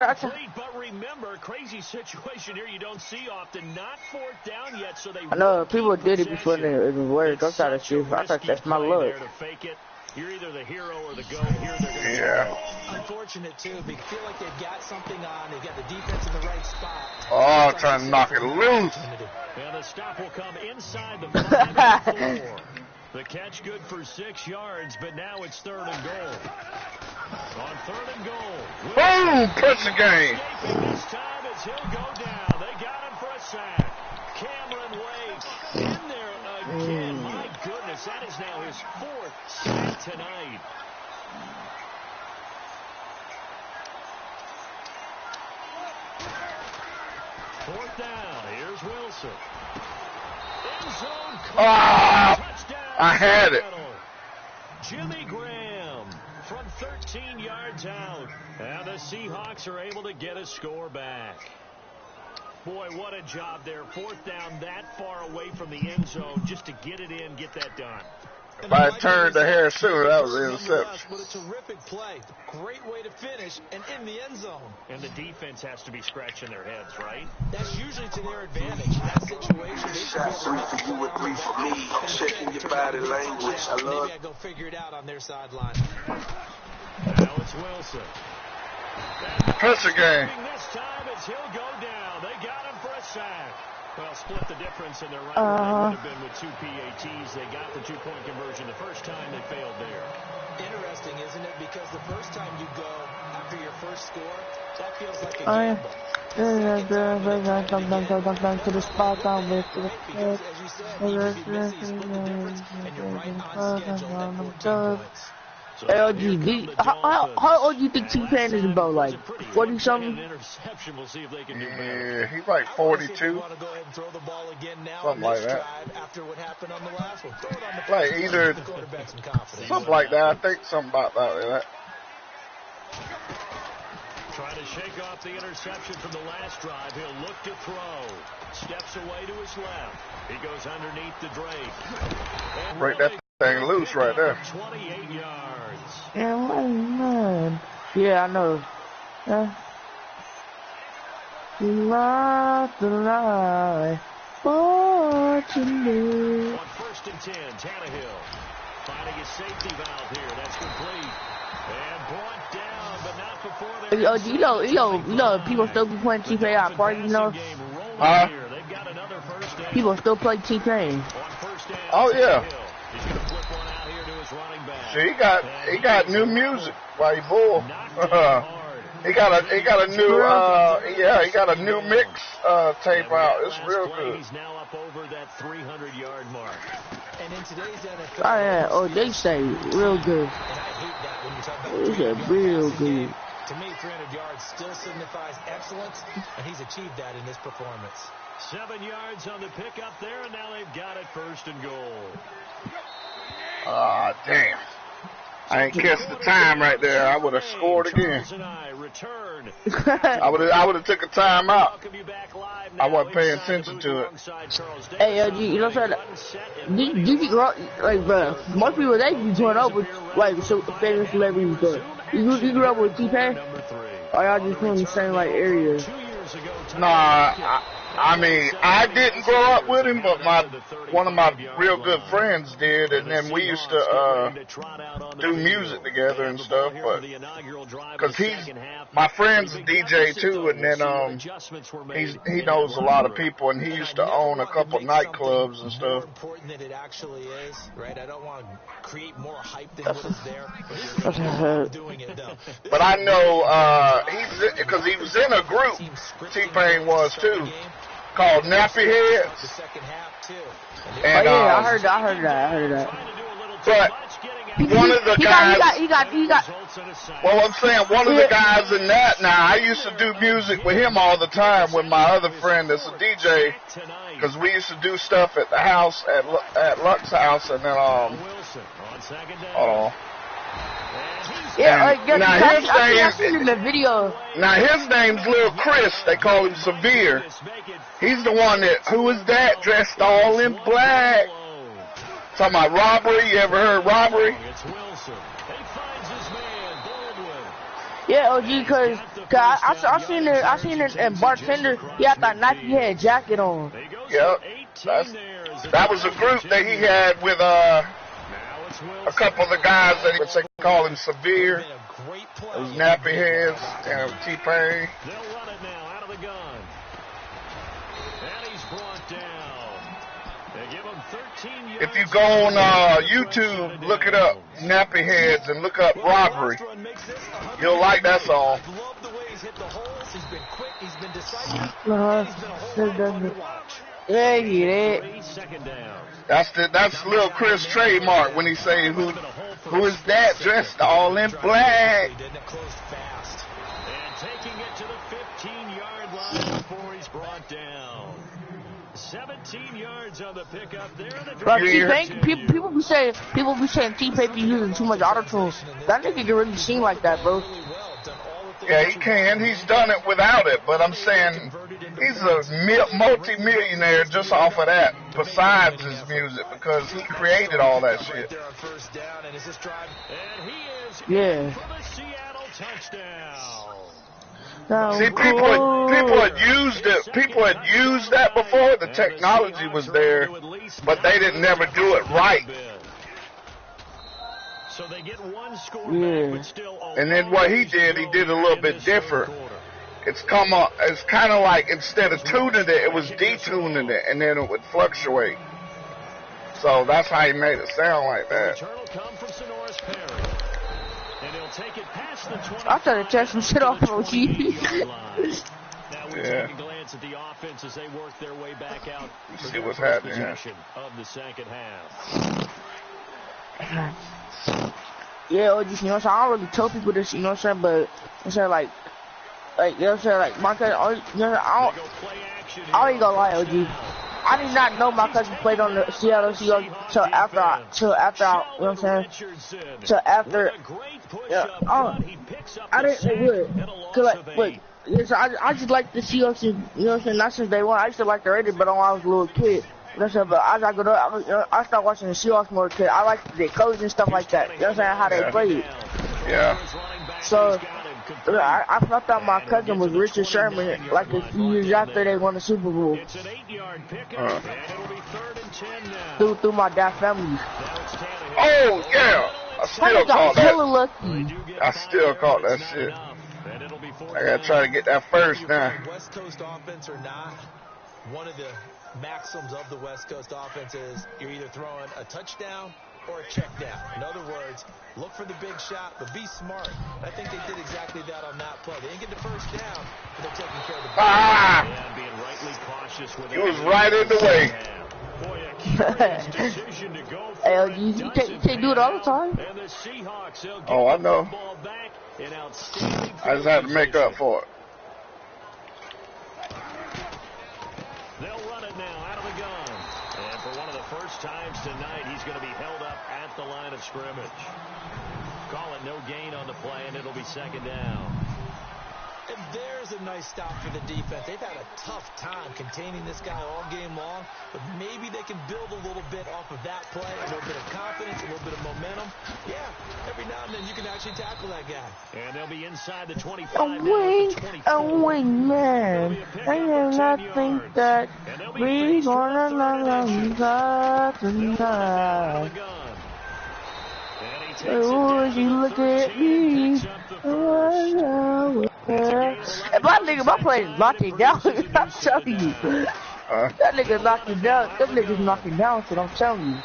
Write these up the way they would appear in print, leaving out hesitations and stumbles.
complete, but remember, crazy situation here you don't see often. Not fourth down yet, so they I know people did it before they even worked. I'm trying to see. I thought that's my luck. You're either the hero or the goat. Here they're going to yeah. Unfortunate too. They feel like they've got something on. They've got the defense in the right spot. Oh, trying to knock it loose. And the stop will come inside the 5-4. The catch good for 6 yards, but now it's 3rd and goal. On 3rd and goal. Boom! Push the game. This time as he'll go down. They got him for a sack. Cameron Wake in there again. My goodness, that is now his 4th sack tonight. Fourth down. Here's Wilson. End zone. Touchdown. I had it. Jimmy Graham from 13 yards out. And the Seahawks are able to get a score back. Boy, what a job there. 4th down that far away from the end zone just to get it in, get that done. If I had turned the hair sooner, that was an interception. What a terrific play. Great way to finish and in the end zone. And the defense has to be scratching their heads, right? That's usually to their advantage. In that situation, they should be able to for you and 3 for me. Checking your body language. I love Maybe I go figure it out on their sideline. Now it's Wilson. Push the game. This time as he'll go down. They got him for a sack. Well, split the difference in their right would have been with 2 PATs. They got the 2-point conversion the first time. They failed there. Interesting, isn't it? Because the first time you go after your first score, that feels like a gamble. To the spot down with the because, as you said, even if you miss, you split the difference, and you're right on schedule at 14 points. LG, how old do you think T-Pain is about? Like 40 something? Yeah, he's like 42. Something like that. Like either something like that. I think something about that. Trying to shake off the interception from the last drive. He'll look to throw. Steps away to his left. He goes underneath the Drake. Break that thing loose right there. 28 yards. Yeah, man. Yeah, I know. Not the lie. What you do? On 1st and 10, Tannehill finding his safety valve here. That's complete. And brought down, but not before they. You know, people still be playing T-Pain out party, you know? People still play T-Pain. Oh yeah. See, he got new music while he bull. he got a new mix tape out. It's real good. He's now up over that 300-yard mark. And in today's NFL, Oh yeah, they say real good. and I hate that when you talk about They 300 say real yards a game. good. To me, 300 yards still signifies excellence, and he's achieved that in this performance. 7 yards on the pickup there, and now they've got it 1st and goal. Ah, damn. I ain't catch the time right there. I would have scored again. I would have took a time out. I wasn't paying attention to it. Hey, you know what I'm saying? Did you grow like, bro? Most people they be growing up with like so famous celebrities, but you grew up with T-Pain? Or y'all just from the same like area? Nah, I mean, I didn't grow up with him, but one of my real good friends did, and then we used to do music together and stuff. But because my friend's a DJ too, and then he knows a lot of people, and he used to own a couple nightclubs and stuff. Important than it actually is, right? I don't want to create more hype than what is there. Doing it though. But I know because he was in a group. T-Pain was too. Called Nappy Heads. The second half too. And, I heard that. But one of the guys. He got. Well, I'm saying one of the guys in that. Now I used to do music with him all the time with my other friend that's a DJ, because we used to do stuff at the house at Luck's house, and then I seen in the video. Now his name's Lil Chris. They call him Severe. He's the one who is that dressed all in black. Talking about robbery. You ever heard robbery? Yeah, OG, because Cause I seen it in bartender. He had that Nike head jacket on. Yep. That was a group that he had with a couple of the guys that he would call him Severe. Those nappy heads and T-Pain. They'll run it now out of the gun. And he's brought down. They give him 13 yards. If you go on YouTube, look it up, nappy heads, and look up robbery. You'll like that song. I love the way he's hit the holes. He's been quick. He's been decisive. He's been a whole lot of fun to watch. Yeah, you get it. Second down. That's little Chris trademark when he say who is that dressed all in black. Didn't it close fast? And taking it to the 15-yard line before he's brought down. 17 yards on the pickup there. Bro, T-Pain, people be saying T-Pain be using too much auto-tune. That nigga can really sing like that, bro. Yeah, he can. He's done it without it, but I'm saying he's a multi-millionaire just off of that, besides his music, because he created all that shit. Yeah. See, people had used it. People had used that before. The technology was there, but they didn't never do it right. So they get one score Yeah. back, but still And then what he did a little bit different. It's kind of like instead of tuning it was detuning it, and then it would fluctuate. So that's how he made it sound like that. I tried to test some shit off on TV. Yeah. Glance at the offense as they work their way back out. See what's happening here. Of the second half. Yeah, or just, you know what I'm saying? I don't really tell people this, you know what I'm saying? But, I'm saying, like, you know what I'm saying? Like, my cousin, you know, I ain't gonna lie, OG. I did not know my cousin played on the Seattle Seahawks till after I, you know what I'm saying? Till after, yeah, I didn't know what. Cause, like, look, yes, I just like the Seahawks, you know what I'm saying? Not since day one. I used to like the Raiders, but when I was a little kid. But as I grew up, I started watching the Seahawks more because I like the codes and stuff like that. You know what I'm saying? How they play it. Yeah. So, I thought that my cousin was Richard Sherman like a few years after they won the Super Bowl. Through my dad's family. Oh, yeah. I still caught hella that. lucky. I still caught that shit. I gotta try to get that first now. West Coast offense or not, one of the maxims of the West Coast offense is you're either throwing a touchdown or a check down. In other words, look for the big shot, but be smart. I think they did exactly that on that play. They didn't get the first down, but they're taking care of the ball. Ah! Being rightly cautious with He was right in the way. Hey, you can't do it all the time. Oh, I know. I just had to make up for it. They'll run it now out of the gun. And for one of the first times tonight, he's going to be held up at the line of scrimmage. Call it no gain on the play, and it'll be second down. And there's a nice stop for the defense. They've had a tough time containing this guy all game long, but maybe they can build a little bit off of that play, a little bit of confidence, a little bit of momentum. Yeah, every now and then you can actually tackle that guy. And they'll be inside the 25. A wing, man. I did not think that we gonna love tonight. Oh, you look at me. If my play is knocking down, I'm telling you. That nigga knocked it down. Them niggas knocking down shit, I'm telling you.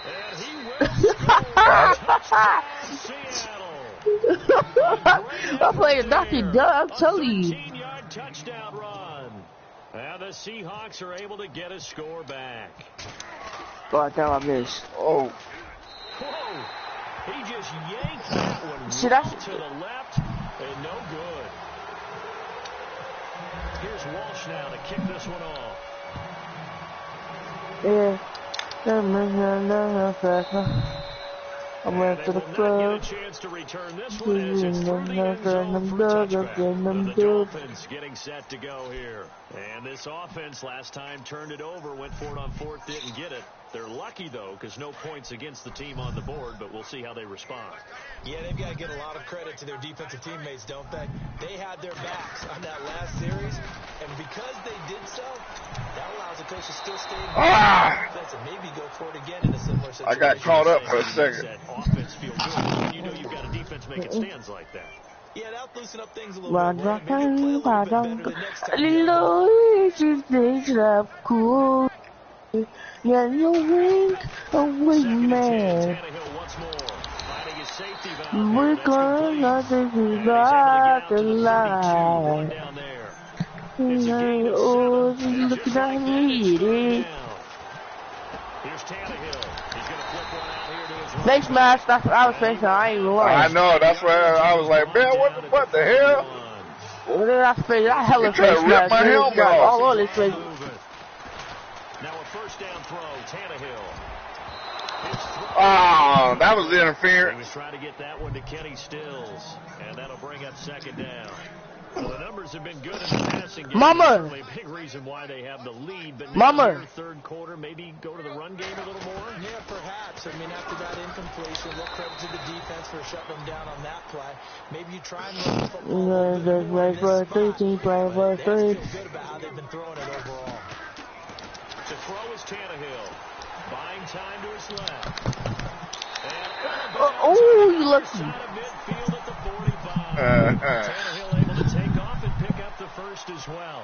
My play is knocking down, I'm telling you. 15-yard touchdown run. And the Seahawks are able to get a score back. God damn, I missed. Oh. Whoa. He just yanked that one to the left and no good. Here's Walsh now to kick this one off. Yeah. I went to the club. Get a chance to return this one as it's through the end zone for a touchback. The Dolphins getting set to go here. And this offense last time turned it over, went for it on fourth, didn't get it. They're lucky, though, because no points against the team on the board, but we'll see how they respond. Yeah, they've got to get a lot of credit to their defensive teammates, don't they? They had their backs on that last series, and because they did so, that allows the coach to still stay in defense and maybe go for it again in a similar situation. I got caught up for a second. Offense feel good. You know you've got a defense making stands like that. Yeah, that'll loosen up things a little bit. Maybe play a little bit better the next time. Yeah, you wink away, man. We're gonna take you back to life. Oh, she's looking at me. They smashed. That's what I was thinking. I ain't lying. I know. That's where I was like, man, what the hell? What did I say? I hella face rip my helmet off. All on his face. Now a first down throw, Tannehill. Oh, that was interference. He was trying to get that one to Kenny Stills, and that'll bring up second down. Well, the numbers have been good in the passing game. Mama! A big reason why they have the lead, but Mama! Third quarter, maybe go to the run game a little more? Yeah, perhaps. I mean, after that incompletion, we'll credit to the defense for shutting them down on that play. Maybe you try and run the football. Just play for 13, play for 3. They feel good about how they've been throwing it overall. The throw is Tannehill. Buying time to his left. Oh, you lucky. Midfield at the 45. Tannehill able to take off and pick up the first as well.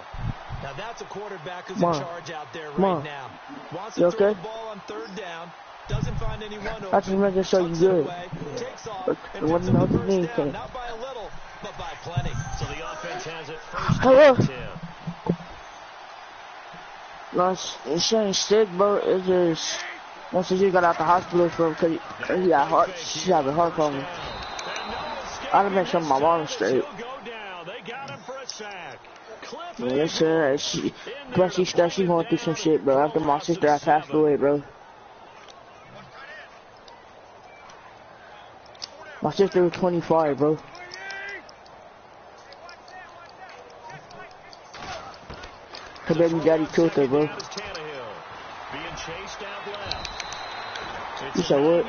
Now that's a quarterback who's in charge out there right now. Wants to throw the ball on third down. Doesn't find anyone over. I just making sure you good. Takes off and what picks up the mean, first down. Not by a little, but by plenty. So the offense has it first. Hello. Tim. She ain't sick, bro. It's just once she got out the hospital from because he got heart. She having heart problems. I done make sure my mom is straight. Yeah, sir. Plus she going through some shit, bro. After my sister had passed away, bro. My sister was 25, bro. Her baby daddy killed her, bro. You said what?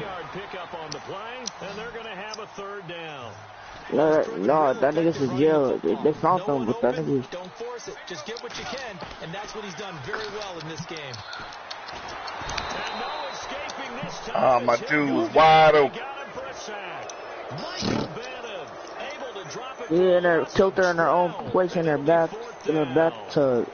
No, that nigga's in jail. They found him, but that nigga. Don't force it. Just get what you can, and that's what he's done very well in this game. Oh, my dude was wide open. Yeah, and they killed her in her own place in her bathtub.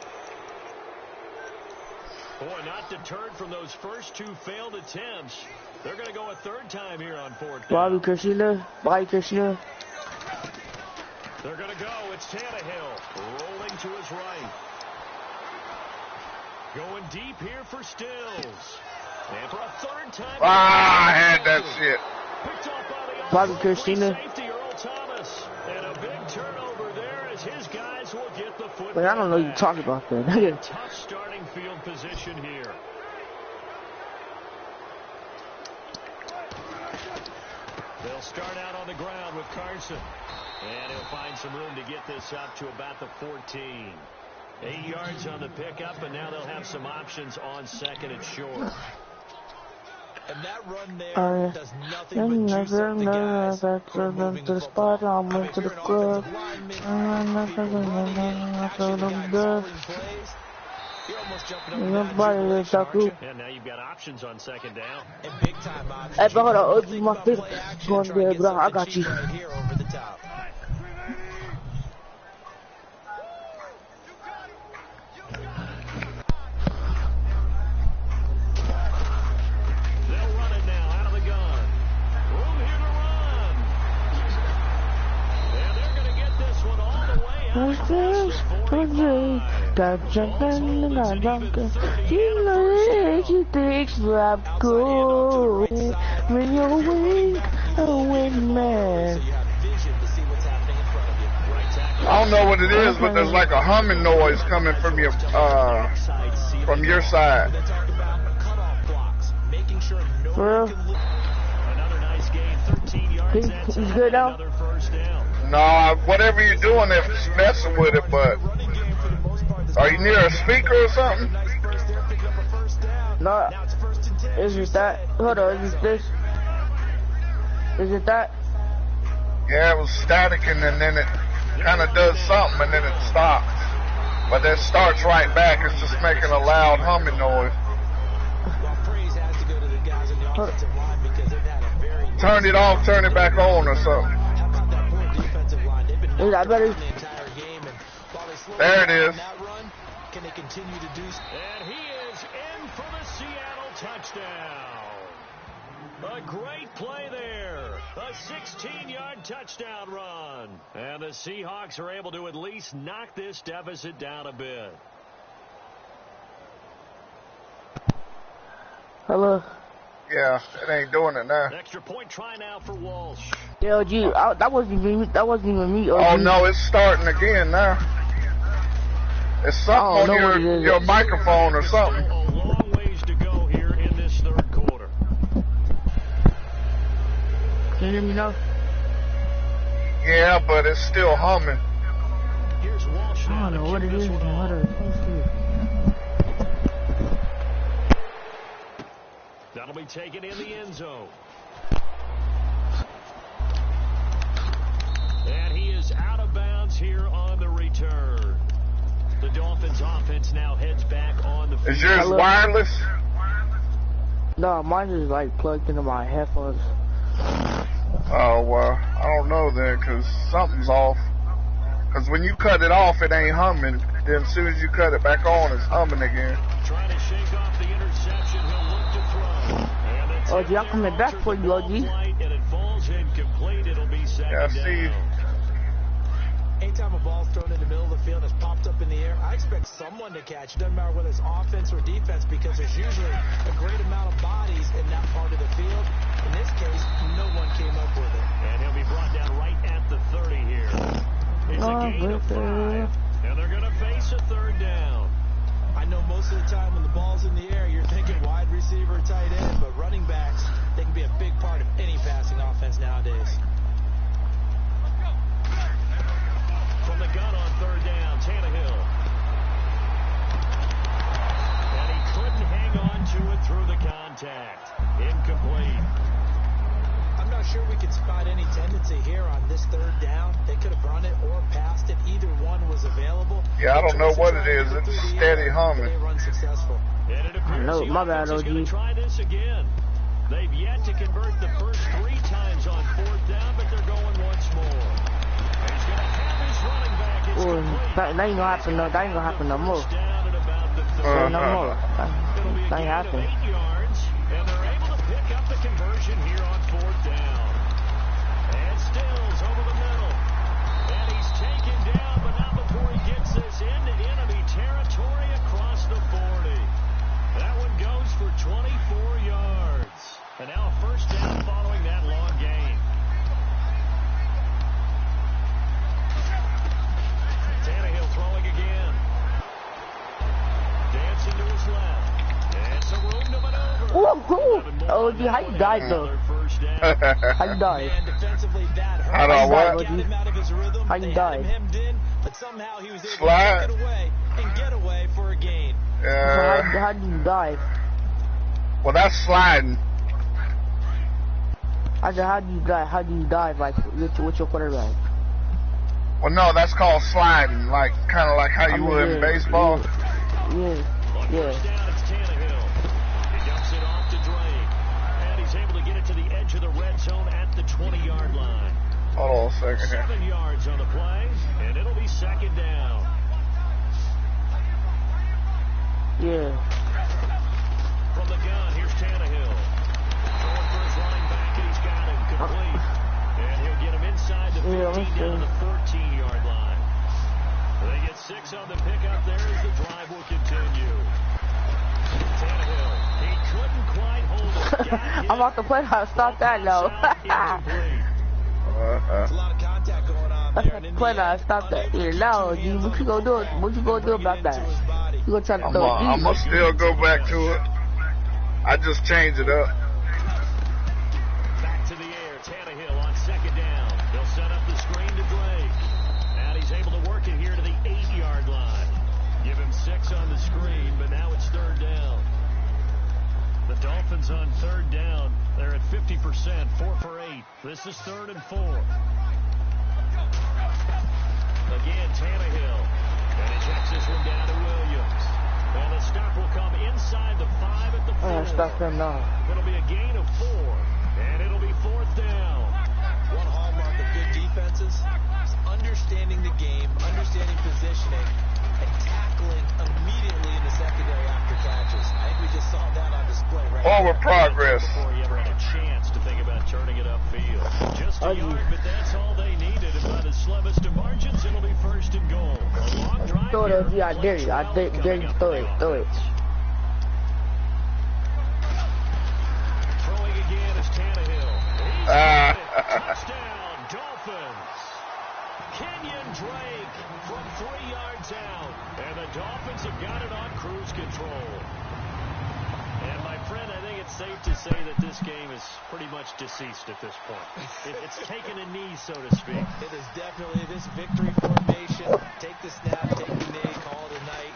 Boy, not deterred from those first two failed attempts. They're going to go a third time here on fourth down. Bobby Christina. They're going to go. It's Tannehill rolling to his right. Going deep here for Stills. And for a third time. I had that shit. Bobby Christina. And a big turnover there as his guys will get the football. But I don't know you talking about that. Tough starting field position here. They'll start out on the ground with Carson. And he'll find some room to get this up to about the 14. 8 yards on the pickup, and now they'll have some options on second and short. And that run there does nothing but juice up the guys who are moving the football. I mean, if you're an offensive lineman, people running it, catching guys, calling plays, you're almost jumping up and down. And now you've got options on second down. And big time options. Hey, but hold on, OG, my fist going there, bro. I got you. Right here over the top. She thinks I'm cool when you're weak, a win man. I don't know what it is, but there's like a humming noise coming from your side. For real? He's good now? No, whatever you're doing, it's messing with it, but are you near a speaker or something? No, Is it that? Hold on, is it this? Is it that? Yeah, it was static, and then it kind of does something, and then it stops. But then starts right back. It's just making a loud humming noise. Well, praise has to go to the guys in the offensive line because they've had a very... Turn it off, turn it back on or something. How about that poor defensive line? They've been Is that better? the entire game, and while they slow There it down is. that run, can they continue to do so? And he is in for the Seattle touchdown. A great play there. A 16-yard touchdown run. And the Seahawks are able to at least knock this deficit down a bit. Hello. Yeah, it ain't doing it now. Extra point try now for Walsh. Yeah, OG, that wasn't even me. That wasn't even me. OG. Oh no, it's starting again now. It's something on your microphone or something. A long ways to go here in this third quarter. Can you hear me now? Yeah, but it's still humming. Here's Walsh I now don't know to what kick it this is. one off. That'll be taken in the end zone. And he is out of bounds here on the return. The Dolphins offense now heads back on the field. Is yours wireless? No, mine is like plugged into my headphones. Oh, well, I don't know then, because something's off. Because when you cut it off, it ain't humming. Then as soon as you cut it back on, it's humming again. Trying to shake off the interception. He'll look to throw. OG, I'm coming back for you, OG. And it falls incomplete. It'll be second Yeah, I see you. down. Anytime a ball's thrown in the middle of the field, it's popped up in the air, I expect someone to catch. It doesn't matter whether it's offense or defense because there's usually a great amount of bodies in that part of the field. In this case, no one came up with it. And he'll be brought down right at the 30 here. It's a gain of 5. And they're going to face a third down. I know most of the time when the ball's in the air, you're thinking wide receiver, tight end, but running backs, they can be a big part of any passing offense nowadays. From the gun on third down, Tannehill. And he couldn't hang on to it through the contact. Incomplete. I'm not sure we could spot any tendency here on this third down. They could have run it or passed it. Either one was available. Yeah, I don't know what it is. It's steady humming. They run successful. And it appears No, the my bad, offense is going OG. to try this again. They've yet to convert the first 3 times on fourth down, but they're going once more. And he's going to have his running back. It's Oh, complete. that ain't gonna happen. No, that ain't gonna happen no more. First down at about the 30. Say no more. It'll be a That ain't gain of happening. 8 yards, and they're able to pick up the conversion here on fourth down. And Stills over the middle. And he's taken down, but not before he gets this into enemy territory across the 40. That one goes for 24 yards. And now a first down following that long gain. Tannehill throwing again. Dancing to his left. And some room to maneuver. Oh, cool. OG, how you died though? Another first down. How you died? Man, defensively, that hurt. I don't what? Got him out of his rhythm. How you They had died? him hemmed in, but somehow he was able Slide. to take it away and get away for a gain. So how did you dive? Well, that's sliding. I said, how do you dive? How do you dive, like, with your quarterback? Well, no, that's called sliding, like kind of like how you would in baseball. Yeah. On first down, it's Tannehill. He dumps it off to Drake. And he's able to get it to the edge of the red zone at the 20-yard line. Hold on a second here. 7 yards on the play, and it'll be second down. Yeah. From the gun, here's Tannehill. Throwing for his running back, and he's got him complete. And he'll get him inside the 15 down to the 14-yard line. They get 6 on the pickup there as the drive will continue. Tannehill, he couldn't quite hold it. I'm about to play how to stop that now. There's a lot of contact going on there. And in Play the now, end, stop that. Yeah, unable now, to G, what you gonna do? What you gonna do about that? into his body. You gonna try to I'm throw gonna deep? still go back to it. I just changed it up. Back to the air, Tannehill on second down. He'll set up the screen to Drake. And he's able to work it here to the 8-yard line. Give him 6 on the screen, but now it's third down. The Dolphins on third down. They're at 50%, 4 for 8. This is 3rd and 4. Again, Tannehill. And he checks this one down to Williams. And the stop will come inside the 5 at the 4. Stop them now. It'll be a gain of 4. And it'll be 4th down. One hallmark of good defenses is understanding the game, understanding positioning, and tackling immediately in the secondary after catches. I think we just saw that on display right Forward there. progress. Before he ever had a chance to think about turning it upfield. Just a yard, but that's all they needed. And by the slimmest of margins, it'll be 1st and goal. A long drive Throw here. it, yeah, I dare you. I dare you. Throw it. Throwing again is Tannehill. He's got it. Touchdown, Dolphins. Kenyon Drake from 3 yards out. And the Dolphins have got it on cruise control. And my friend, I think it's safe to say that this game is pretty much deceased at this point. It's taken a knee, so to speak. It is definitely this victory formation. Take the snap, take the knee, call it a night,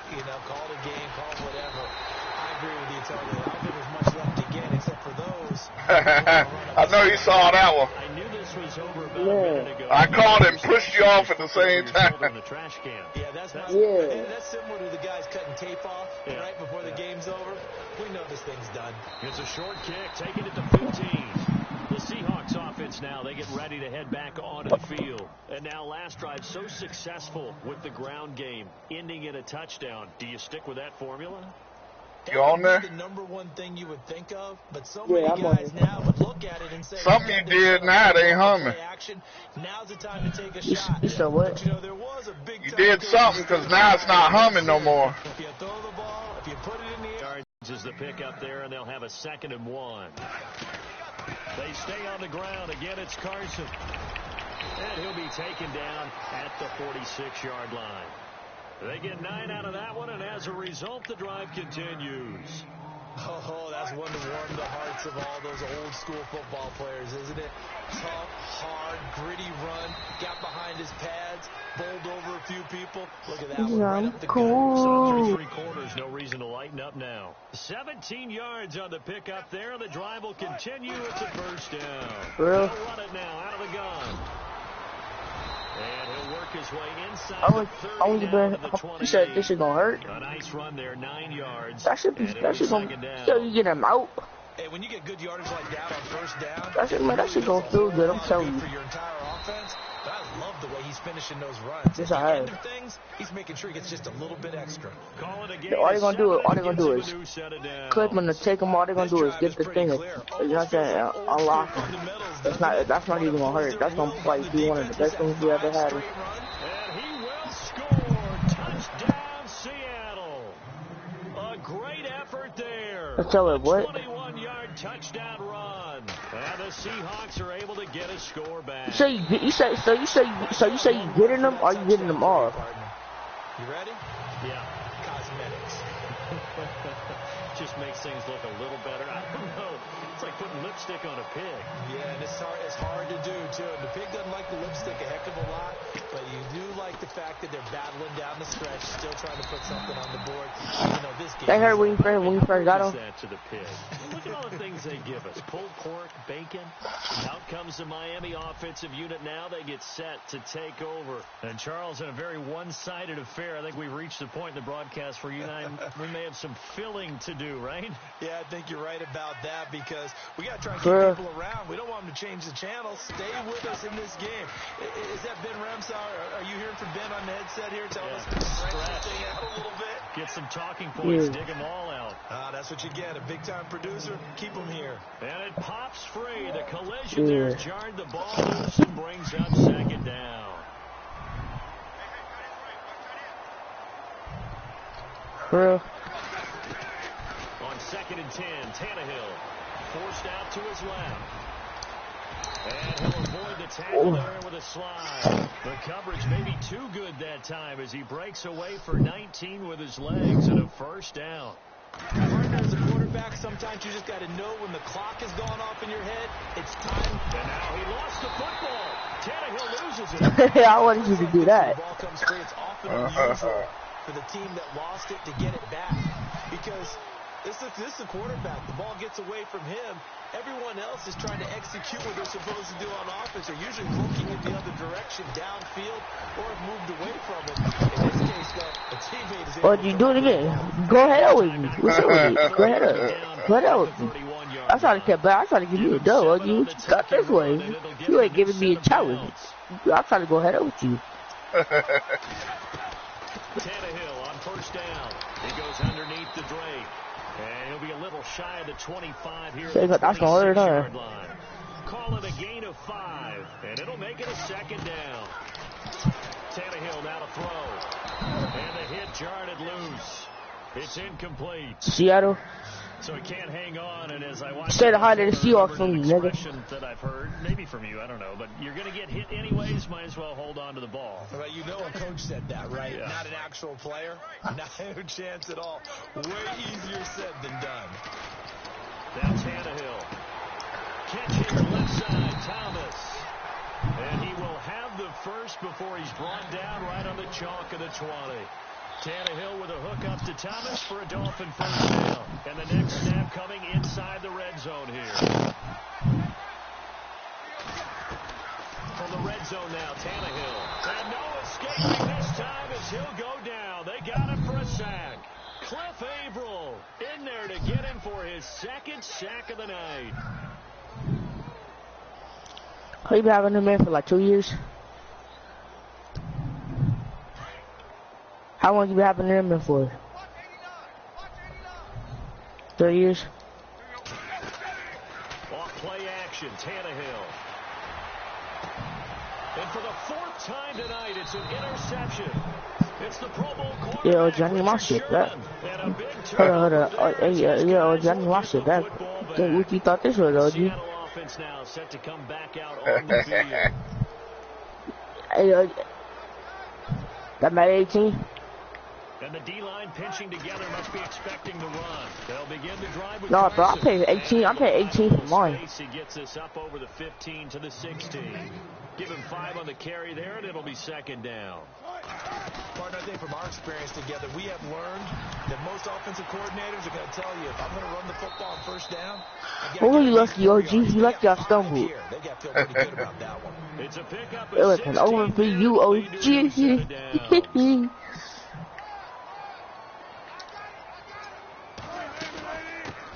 call it a game, call it whatever. I agree with you totally. I don't think there's much left to get except for those. I know you saw that one. I knew this was over about a minute ago. I called and pushed you off at the same time. In the trash can. Yeah, that's similar to the guys cutting tape off right before the game's over. We know this thing's done. It's a short kick, taking it to 15. The Seahawks offense now, they get ready to head back onto the field. And now last drive so successful with the ground game, ending in a touchdown. Do you stick with that formula? That You on would be there? the number one thing you would think of, but so many guys now would look at it and say, Something you did now, they ain't humming. action. Now's the time to take a You shot. said what? But, there was a big You time did something because now it's not humming no more. If you throw the ball, if you put it in the air. Yards is the pick up there, and they'll have a 2nd and 1. They stay on the ground. Again, it's Carson. And he'll be taken down at the 46-yard line. They get 9 out of that one, and as a result, the drive continues. Oh, that's one to warm the hearts of all those old school football players, isn't it? Tough, hard, gritty run, got behind his pads, bowled over a few people. Look at that one, right up the gut. So through 3 quarters, no reason to lighten up now. 17 yards on the pickup there, and the drive will continue. It's a 1st down. Really? They'll run it now out of the gun. And he'll work his way inside I want the 30 down to the 28. You said this shit gonna hurt. A nice run there, 9 yards. That shit gonna. So you get him out. Hey, when you get good yardage like that on 1st down, That shit gonna feel good. I'm telling you. for your entire offense. But I love the way he's finishing those runs. Yes, At I the end have. of things, he's making sure he gets just a little bit extra. Call it again. All they gonna do is clip them to take them. All they gonna do is get the thing. You know what I'm saying? Unlock them. That's not even gonna hurt. That's gonna like be one of the best things we ever had. And he will score. Touchdown, Seattle. A great effort there. I tell it what. 21-yard touchdown run. And the Seahawks are able to get a score back. So you say you getting them, or you getting them off? You ready? Yeah. Cosmetics. Just makes things look a little better. I don't know. It's like putting lipstick on a pig. Yeah, and it's hard to do, too. And the pig doesn't like the lipstick a heck of a lot, but you do like the fact that they're battling down the stretch, still trying to put something on the board. This game. They heard when you first got them. That to the pig. Look at all the things they give us. Pulled pork, bacon. Out comes the Miami offensive unit now. They get set to take over. And Charles, in a very one-sided affair, I think we've reached the point in the broadcast where you and I, we may have some filling to do, right? Yeah, I think you're right about that because we got to try and keep people around. We don't want them to change the channel. Stay with us in this game. Is that Ben Ramsau? Are you hearing from Ben on the headset here telling us to stretch this thing out a little bit? Get some talking points. Dig them all out. That's what you get. A big-time producer. Keep them here. And it pops free. The collision there jarred the ball loose and brings up 2nd down. Bro. On 2nd and 10, Tannehill forced out to his left. And he'll avoid the tackle there with a slide. The coverage may be too good that time as he breaks away for 19 with his legs and a 1st down. Partner, as a quarterback, sometimes you just got to know when the clock is going off in your head, it's time. And now he lost the football. Tannehill loses it. I wanted you to do that. The ball comes free. It's often unusual for the team that lost it to get it back because This is the quarterback. The ball gets away from him. Everyone else is trying to execute what they're supposed to do on offense. They're usually looking in the other direction, downfield, or have moved away from him. In this case, though, a teammate is able to you do it again. Go ahead with me. What's up with it? Go ahead up. Go ahead with me. I try to get back. I try to give you a dub. You got this way. You ain't giving me a challenge. I try to go ahead up with you. Tannehill on first down. He goes underneath the Drake. And he'll be a little shy of the 25 here. That's gonna hurt her. Call it a gain of 5, and it'll make it a second down. Tannehill now to throw. And the hit jarred loose. It's incomplete. Seattle. So he can't hang on, and as I watch Say the height of the Seahawks from you, nigga. That I've heard, maybe from you, I don't know, but you're going to get hit anyways, might as well hold on to the ball. Well, you know a coach said that, right? Yeah. Not an actual player. Not a chance at all. Way easier said than done. That's Tannehill. Catch here, left side, Thomas. And he will have the first before he's brought down right on the chalk of the 20. Tannehill with a hook up to Thomas for a Dolphin first down. And the next snap coming inside the red zone here. From the red zone now, Tannehill. And no escaping this time as he'll go down. They got him for a sack. Cliff Averill in there to get him for his second sack of the night. He been having him in for like 2 years. How long you been having him in for? 3 years. Off play action, Tannehill. And for the 4th time tonight, it's an interception. It's the Pro Bowl quarterback. Yeah, Johnny, my shit. That. Hold on. Yeah, Johnny, my shit. That. What you thought this was, OG? Seattle offense now set to come back out on the field. Hey, that made 18. And the D-line pinching together must be expecting the run. They'll begin the drive with no, bro, I paid 18. I paid 18 for mine. He gets us up over the 15 to the 16. Give him 5 on the carry there, and it'll be second down. Partner, I think from our experience together, we have learned that most offensive coordinators are going to tell you, if I'm going to run the football on first down, oh, you lucky, OG. You lucky I stumbled. They got to feel pretty good about that one. It's a pickup. It was an over for you, OG.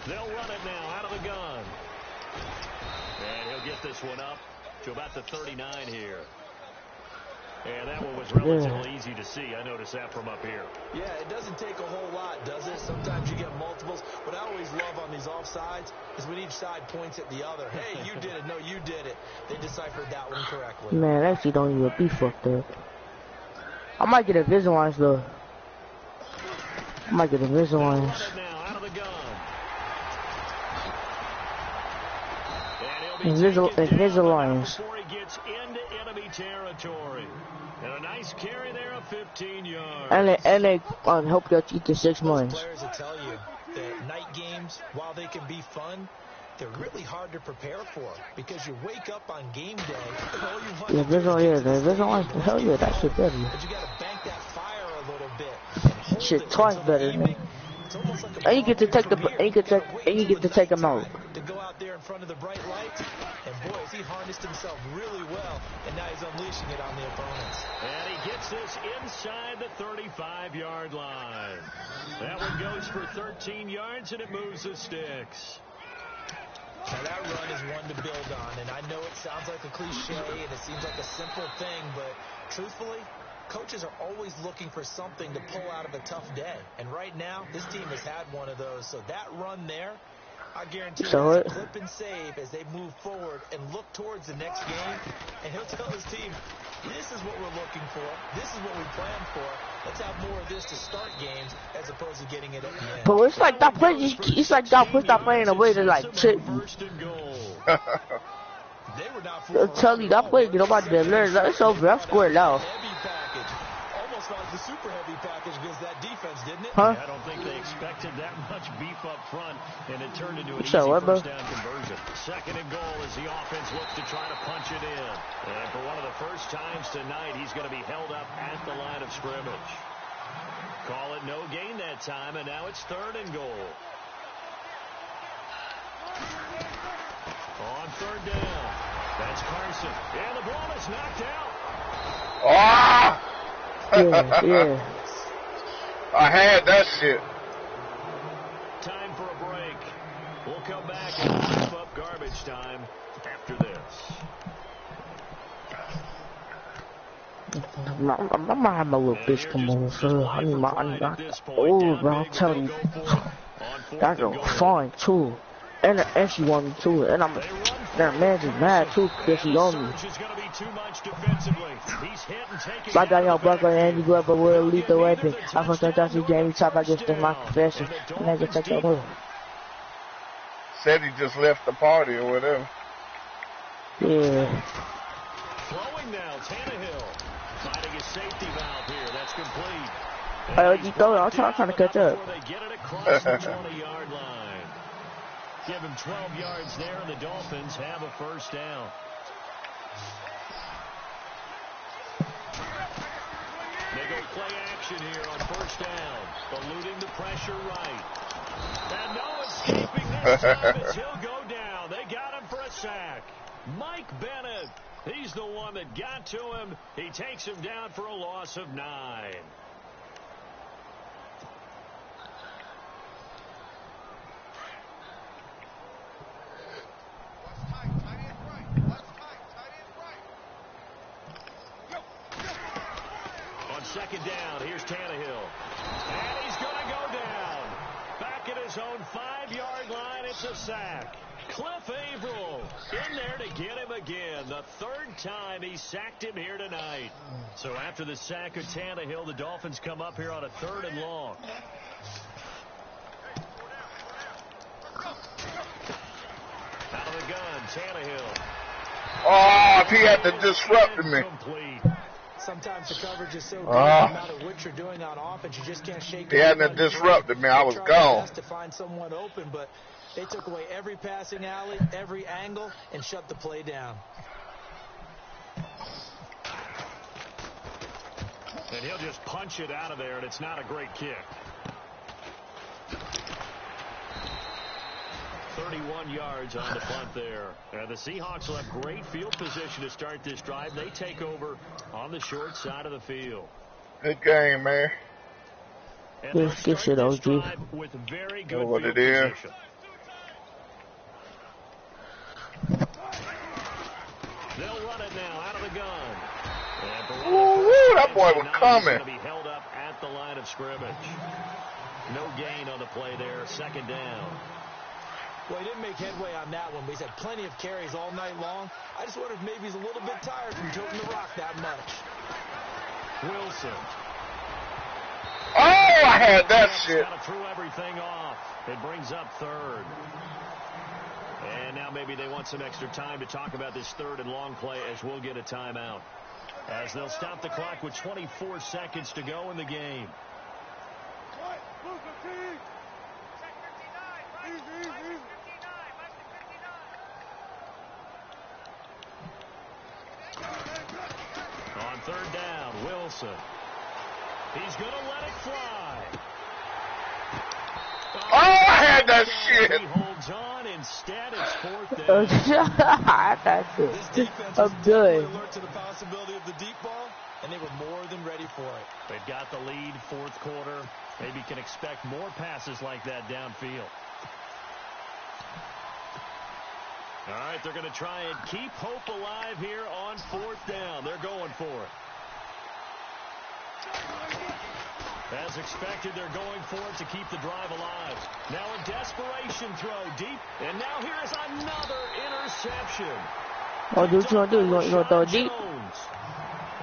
They'll run it now out of the gun. And he'll get this one up to about the 39 here. And that one was relatively easy to see. I noticed that from up here. Yeah, it doesn't take a whole lot, does it? Sometimes you get multiples. What I always love on these offsides is when each side points at the other. Hey, you did it. No, you did it. They deciphered that one correctly. Man, that shit don't even be fucked up. I might get a visualize though. I might get a visualize. Visualize. Before he gets into enemy territory. And a nice carry there of 15 yards. And they help you eat the 6 months. Players will tell you that night games, while they can be fun, they're really hard to prepare for because you wake up on game day and all you want to visualize. Hell yeah, that shit better. But you got to bank that fire a little bit. And shit twice better than. And you get to take them out. To go out there in front of the bright lights, and boy, has he harnessed himself really well, and now he's unleashing it on the opponents. And he gets this inside the 35-yard line. That one goes for 13 yards, and it moves the sticks. Now that run is one to build on, and I know it sounds like a cliche, and it seems like a simple thing, but truthfully, coaches are always looking for something to pull out of a tough day. And right now, this team has had one of those. So that run there, I guarantee you, it's a clip and save as they move forward and look towards the next game. And he'll tell his team, this is what we're looking for. This is what we planned for. Let's have more of this to start games as opposed to getting it at the end. But it's like that play. It's like that play stop playing a way to like trick you. I'll tell you that play. Get nobody to learn. It's over. I'm squared now. Almost like the super heavy package against that defense, didn't it? Huh? Yeah, I don't think they expected that much beef up front, and it turned into an easy first down conversion. Second and goal as the offense looks to try to punch it in. And for one of the first times tonight, he's going to be held up at the line of scrimmage. Call it no gain that time, and now it's third and goal. On third down. That's Carson. And the ball is knocked out. Ah! Yeah. I had that shit. Time for a break. We'll come back and wrap up garbage time after this. I'm gonna have my little bitch come over, so I need my oh, bro, I'm telling you, that girl fine too, and she won me too, and I'm that man is mad too because she on me. My guy, y'all brother Andy Glover will lethal weapon. I first thought you Jamie top. I just did my confession, and I just take your move. Said he just left the party or whatever. Yeah. Throwing now, Tannehill. Finding his safety valve here. That's complete. You throw it. I'm trying to catch up. They get it across the 20-yard line. Give him 12 yards there, and the Dolphins have a first down. They go play action here on first down. Eluding the pressure right. And no escaping this time as he'll go down. They got him for a sack. Mike Bennett. He's the one that got to him. He takes him down for a loss of 9. On second down, here's Tannehill. And he's going to go down. Back at his own 5-yard line, it's a sack. Cliff Averill in there to get him again. The third time he sacked him here tonight. So after the sack of Tannehill, the Dolphins come up here on a 3rd and long. Out of the gun, Tannehill. Oh, if he had to disrupt me. Sometimes the coverage is so good, no matter what you're doing on offense, you just can't shake it. If he hadn't disrupted me, I was gone. To find someone open, but they took away every passing alley, every angle, and shut the play down. And he'll just punch it out of there, and it's not a great kick. 31 yards on the punt there. The Seahawks will have great field position to start this drive. They take over on the short side of the field. Good game, man. And they'll start this drive with very good field position. They'll run it now out of the gun. Ooh, that boy was coming. Going to be held up at the line of scrimmage. No gain on the play there. Second down. Well, he didn't make headway on that one, but he's had plenty of carries all night long. I just wondered if maybe he's a little bit tired from toting the rock that much. Wilson. Oh, I had that shit. Kind of threw everything off. It brings up 3rd. And now maybe they want some extra time to talk about this 3rd and long play as we'll get a timeout. As they'll stop the clock with 24 seconds to go in the game. On 3rd down, Wilson. He's going to let it fly. Oh, I had that shit. He holds on. Instead, it's 4th down. I'm good. Alert to the possibility of the deep ball, and they were more than ready for it. They've got the lead, 4th quarter. Maybe can expect more passes like that downfield. All right, they're going to try and keep hope alive here on 4th down. They're going for it. As expected, they're going for it to keep the drive alive. Now a desperation throw deep, and now here is another interception. Oh, what you want to do? You want to throw it deep?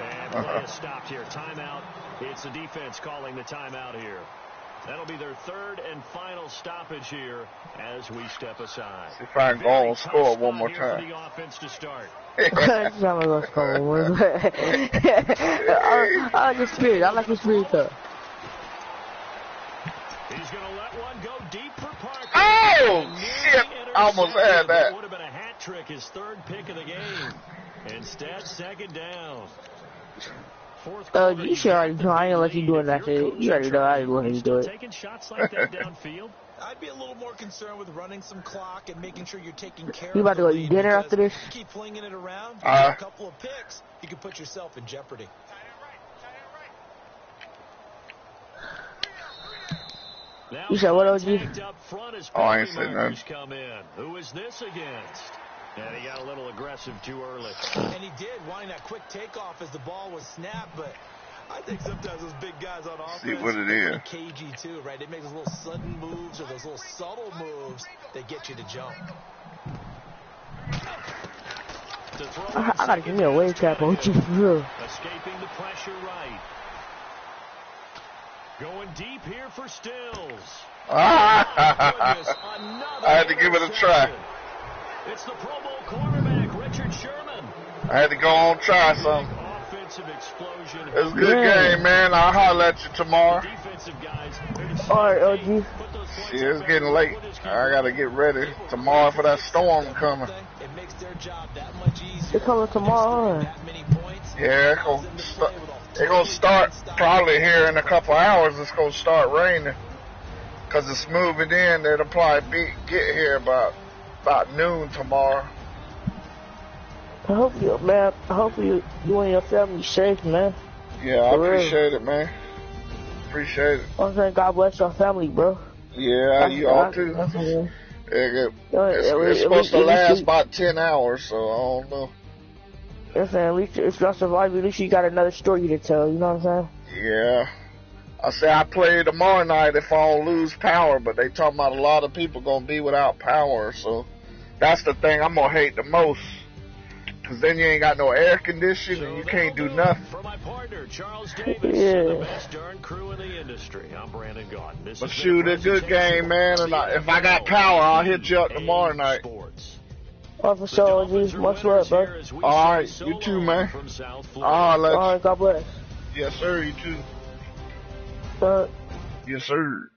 And play is stopped here. Timeout. It's the defense calling the timeout here. That'll be their 3rd and final stoppage here as we step aside. See if I can go and score one more time. For the offense to start. I'm going to score one more. I like the spirit. I like the spirit though. He's going to let one go deep for Parker. Oh, shit. I almost had that. It would have been a hat trick, his 3rd pick of the game. Instead, 2nd down. You should already know. I ain't let you doing that shit. You already know I ain't letting you do it. Taking shots like that downfield. I'd be a little more concerned with running some clock and making sure you're taking care You about of to the go eat lead, dinner after this? you keep flinging it around, a couple of picks, you can put yourself in jeopardy. You said what, OG? Oh, I ain't saying nothing. Come in. Who is this against? And he got a little aggressive too early. And he did, wanting that quick takeoff as the ball was snapped, but I think sometimes those big guys on offense See what it is. are cagey too, right? They make those little sudden moves or those little subtle moves that get you to jump. I gotta give me a wave tap, OG, for real. Escaping the pressure right. Going deep here for Stills. I had to give it a try. It's the Pro Bowl quarterback, Richard Sherman. I had to go on try something. Offensive explosion. It was a good game, man. I'll holler at you tomorrow. Alright, OG. Shit, it's getting late. I gotta get ready tomorrow for that storm coming. It makes their job that much easier. They're coming tomorrow, huh? Yeah, it's gonna start probably here in a couple hours. It's gonna start raining because it's moving in. It'll probably get here about noon tomorrow. I hope you, man. I hope you and your family safe, man. Yeah, I appreciate it, man. Appreciate it. I'm saying God bless your family, bro. Yeah, you all too. It's supposed to last about 10 hours, so I don't know. Listen, at least if y'all survive, at least you got another story to tell, you know what I'm saying? Yeah. I say I play tomorrow night if I don't lose power, but they talking about a lot of people gonna be without power, so that's the thing I'm gonna hate the most. Cause then you ain't got no air conditioning and you can't do nothing. For my partner, Charles Davis, yeah. the best darn crew in the industry. I'm Brandon Gaudin. But shoot, a good game, man, and if I got power, I'll hit you up tomorrow night. Oh, for sure, OG. Much love, bro. Alright, you too, man. Alright, God bless. Yes, sir, you too. Yes, sir.